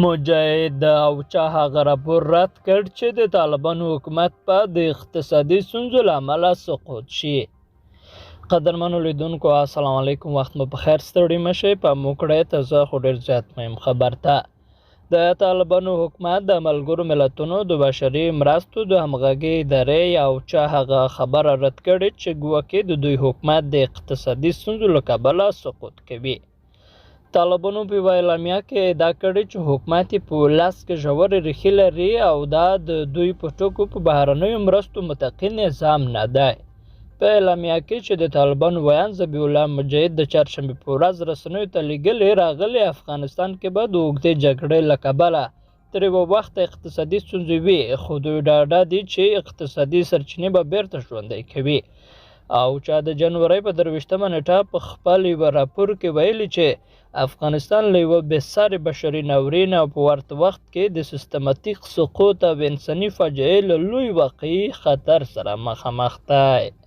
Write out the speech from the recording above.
مجاهد او چا هغه راپور رد کړ چې د طالبانو حکومت په د اقتصادي ستونزو له امله سقوط شي. قدرمنو لیدونکو السلام علیکم، وخت مو په خیر، ستړي مه شئ. په موږ کړی تازه خو ډېر زیات مهم خبر ته د طالبانو حکومت د ملګرو ملتونو د بشري مرستو د همغږۍ ادارې او چا هغه خبره رد کړې چې ګواکې د دوی حکومت د اقتصادي ستونزو له کبله سقوط کوي. طالبانو په یوه اعلامیه کې ادعا کړې چې حکومت یې په ولس کې ژورې ریښې لري او دا د دوی په ټکو په بهرنیو مرستو متقي نظام نه دی. په اعلامیه کې چې د طالبانو ویان ذبیح الله مجاهد د چهارشنبې په ورځ رسنیو ته لیږلې راغلي، افغانستان کې به د اوږدې جګړې له کبله تر یوه وخته اقتصادي ستونزې وي، خو دوی ډاډه دي چې اقتصادي سرچینې به بیرته ژوندی کوي. او چا د جنورۍ په 23مه نیټه په خپل یوه راپور کې ویلي چې افغانستان له یوه بېسارې بشري ناورین او په ورته وخت کې د سیستماتیک سقوط او انساني فاجعې له لوی واقعي خطر سره مخامخ دی.